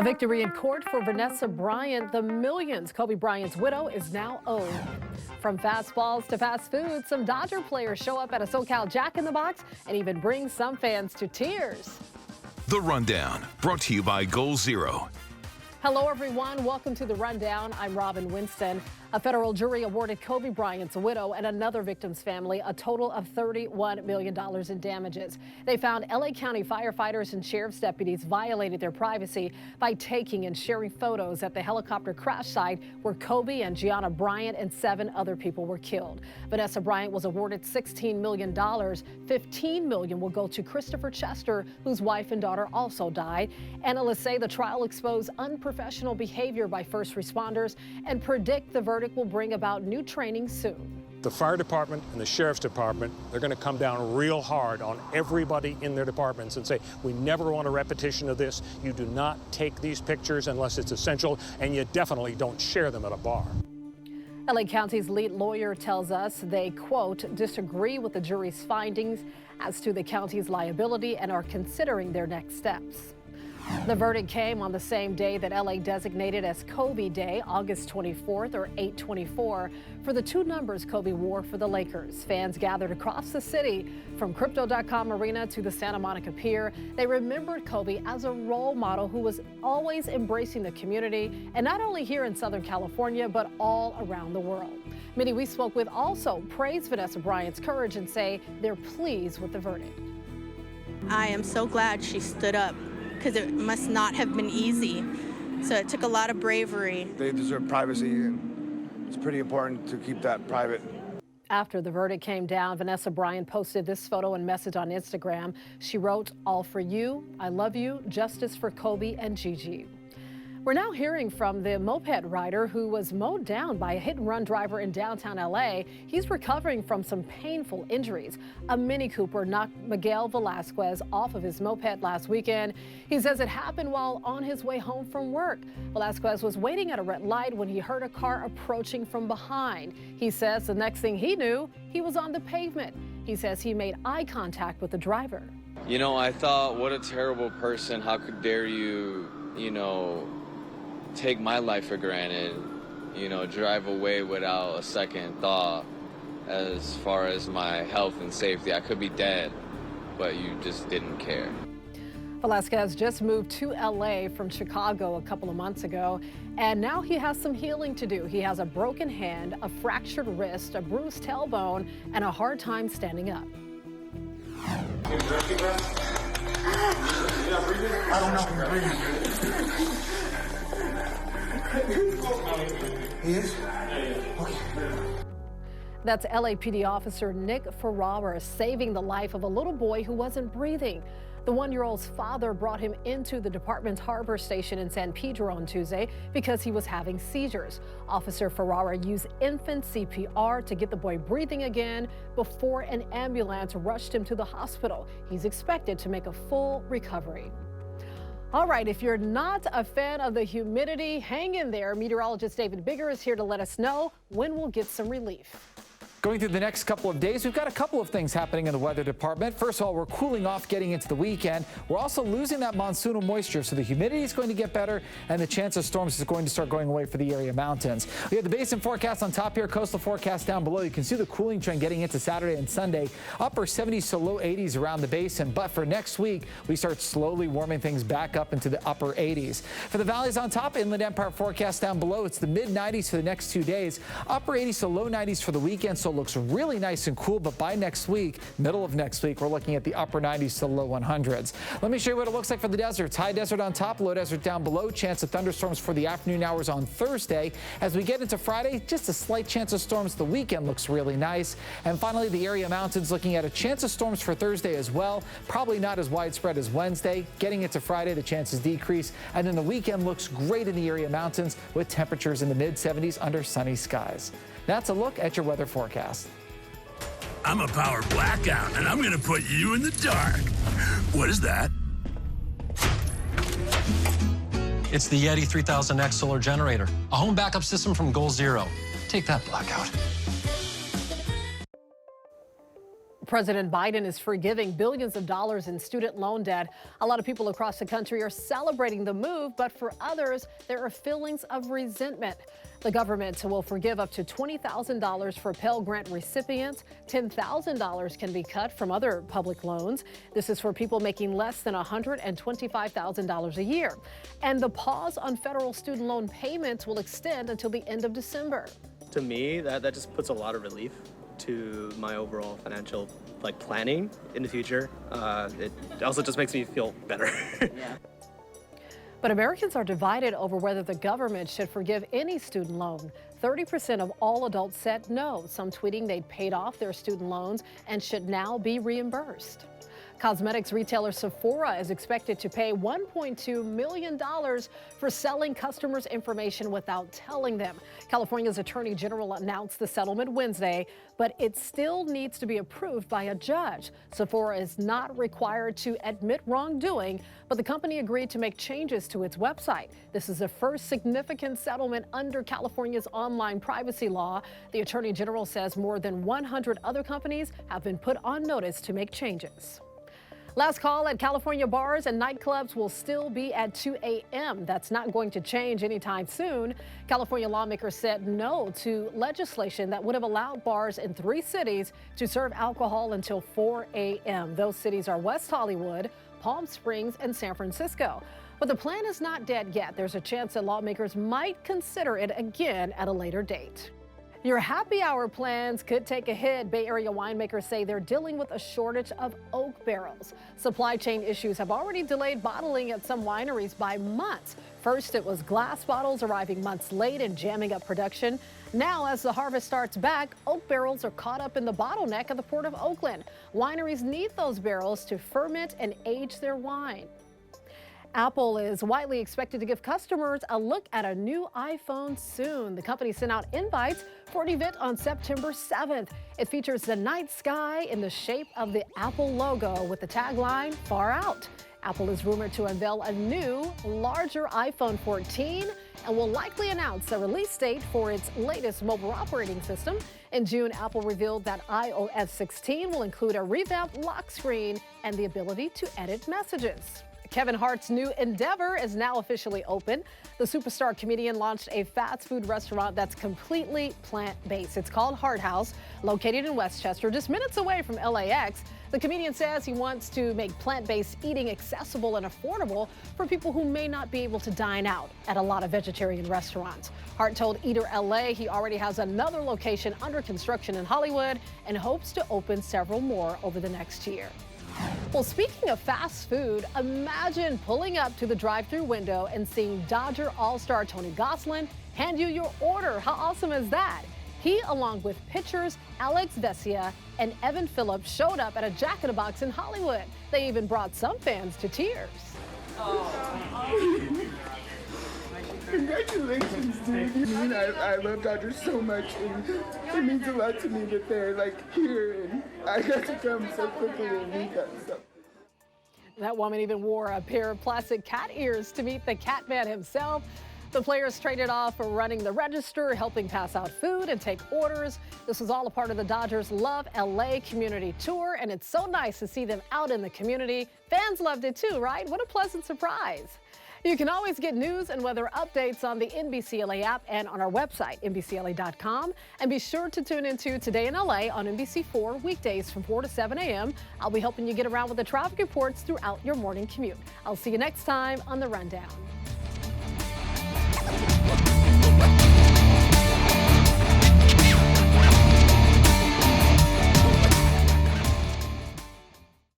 Victory in court for Vanessa Bryant. The millions Kobe Bryant's widow is now owed. From fastballs to fast food, some Dodger players show up at a SoCal Jack in the Box and even bring some fans to tears. The Rundown, brought to you by Goal Zero. Hello, everyone. Welcome to The Rundown. I'm Robin Winston. A federal jury awarded Kobe Bryant's widow and another victim's family a total of $31 million in damages. They found LA County firefighters and sheriff's deputies violated their privacy by taking and sharing photos at the helicopter crash site where Kobe and Gianna Bryant and 7 other people were killed. Vanessa Bryant was awarded $16 million. $15 million will go to Christopher Chester, whose wife and daughter also died. Analysts say the trial exposed unprofessional behavior by first responders and predict the verdict will bring about new training soon. The fire department and the sheriff's department, they're going to come down real hard on everybody in their departments and say, we never want a repetition of this. You do not take these pictures unless it's essential, and you definitely don't share them at a bar. LA County's lead lawyer tells us they, quote, disagree with the jury's findings as to the county's liability and are considering their next steps. The verdict came on the same day that LA designated as Kobe Day, August 24th or 8/24, for the 2 numbers Kobe wore for the Lakers. Fans gathered across the city from Crypto.com Arena to the Santa Monica Pier. They remembered Kobe as a role model who was always embracing the community, and not only here in Southern California, but all around the world. Many we spoke with also praised Vanessa Bryant's courage and say they're pleased with the verdict. I am so glad she stood up, because it must not have been easy. So it took a lot of bravery. They deserve privacy, and it's pretty important to keep that private. After the verdict came down, Vanessa Bryant posted this photo and message on Instagram. She wrote, "All for you, I love you, justice for Kobe and Gigi." We're now hearing from the moped rider who was mowed down by a hit-and-run driver in downtown LA. He's recovering from some painful injuries. A Mini Cooper knocked Miguel Velasquez off of his moped last weekend. He says it happened while on his way home from work. Velasquez was waiting at a red light when he heard a car approaching from behind. He says the next thing he knew, he was on the pavement. He says he made eye contact with the driver. You know, I thought, what a terrible person. How could dare you, take my life for granted, drive away without a second thought as far as my health and safety. I could be dead, but you just didn't care. Velasquez just moved to LA from Chicago a couple of months ago, and now he has some healing to do. He has a broken hand, a fractured wrist, a bruised tailbone, and a hard time standing up. I don't know if I'm breathing. He is? Okay. That's LAPD officer Nick Ferrara saving the life of a little boy who wasn't breathing. The 1-year-old's father brought him into the department's harbor station in San Pedro on Tuesday because he was having seizures. Officer Ferrara used infant CPR to get the boy breathing again before an ambulance rushed him to the hospital. He's expected to make a full recovery. All right, if you're not a fan of the humidity, hang in there. Meteorologist David Bigger is here to let us know when we'll get some relief. Going through the next couple of days, we've got a couple of things happening in the weather department. First of all, we're cooling off getting into the weekend. We're also losing that monsoonal moisture, so the humidity is going to get better and the chance of storms is going to start going away for the area mountains. We have the basin forecast on top here, coastal forecast down below. You can see the cooling trend getting into Saturday and Sunday. Upper 70s to low 80s around the basin, but for next week, we start slowly warming things back up into the upper 80s. For the valleys on top, Inland Empire forecast down below, it's the mid 90s for the next 2 days. Upper 80s to low 90s for the weekend, so it looks really nice and cool, but by next week, middle of next week, we're looking at the upper 90s to low 100s. Let me show you what it looks like for the deserts. High desert on top, low desert down below. Chance of thunderstorms for the afternoon hours on Thursday. As we get into Friday, just a slight chance of storms. The weekend looks really nice. And finally, the area mountains looking at a chance of storms for Thursday as well. Probably not as widespread as Wednesday. Getting into Friday, the chances decrease. And then the weekend looks great in the area mountains with temperatures in the mid 70s under sunny skies. That's a look at your weather forecast. I'm a power blackout, and I'm going to put you in the dark. What is that? It's the Yeti 3000X solar generator, a home backup system from Goal Zero. Take that blackout. President Biden is forgiving billions of dollars in student loan debt. A lot of people across the country are celebrating the move, but for others, there are feelings of resentment. The government will forgive up to $20,000 for Pell Grant recipients. $10,000 can be cut from other public loans. This is for people making less than $125,000 a year. And the pause on federal student loan payments will extend until the end of December. To me, that just puts a lot of relief to my overall financial planning in the future. It also just makes me feel better. But Americans are divided over whether the government should forgive any student loan. 30% of all adults said no, some tweeting they'd paid off their student loans and should now be reimbursed. Cosmetics retailer Sephora is expected to pay $1.2 million for selling customers' information without telling them. California's Attorney General announced the settlement Wednesday, but it still needs to be approved by a judge. Sephora is not required to admit wrongdoing, but the company agreed to make changes to its website. This is the first significant settlement under California's online privacy law. The Attorney General says more than 100 other companies have been put on notice to make changes. Last call at California bars and nightclubs will still be at 2 a.m. That's not going to change anytime soon. California lawmakers said no to legislation that would have allowed bars in 3 cities to serve alcohol until 4 a.m. Those cities are West Hollywood, Palm Springs, and San Francisco. But the plan is not dead yet. There's a chance that lawmakers might consider it again at a later date. Your happy hour plans could take a hit. Bay Area winemakers say they're dealing with a shortage of oak barrels. Supply chain issues have already delayed bottling at some wineries by months. First, it was glass bottles arriving months late and jamming up production. Now, as the harvest starts back, oak barrels are caught up in the bottleneck at the Port of Oakland. Wineries need those barrels to ferment and age their wine. Apple is widely expected to give customers a look at a new iPhone soon. The company sent out invites for an event on September 7th. It features the night sky in the shape of the Apple logo with the tagline, "Far Out." Apple is rumored to unveil a new, larger iPhone 14 and will likely announce the release date for its latest mobile operating system. In June, Apple revealed that iOS 16 will include a revamped lock screen and the ability to edit messages. Kevin Hart's new endeavor is now officially open. The superstar comedian launched a fast food restaurant that's completely plant-based. It's called Hart House, located in Westchester, just minutes away from LAX. The comedian says he wants to make plant-based eating accessible and affordable for people who may not be able to dine out at a lot of vegetarian restaurants. Hart told Eater LA he already has another location under construction in Hollywood and hopes to open several more over the next year. Well, speaking of fast food, imagine pulling up to the drive-thru window and seeing Dodger All-Star Tony Gonsolin hand you your order. How awesome is that? He, along with pitchers Alex Vesia and Evan Phillips, showed up at a Jack in the Box in Hollywood. They even brought some fans to tears. Congratulations, dude. I love Dodgers so much, and it means a lot to me that they're here, and I got to come so quickly and meet them. So. That woman even wore a pair of plastic cat ears to meet the Catman himself. The players traded off for running the register, helping pass out food and take orders. This was all a part of the Dodgers Love LA community tour, and it's so nice to see them out in the community. Fans loved it too, right? What a pleasant surprise. You can always get news and weather updates on the NBCLA app and on our website, NBCLA.com. And be sure to tune into Today in LA on NBC4 weekdays from 4 to 7 a.m. I'll be helping you get around with the traffic reports throughout your morning commute. I'll see you next time on The Rundown.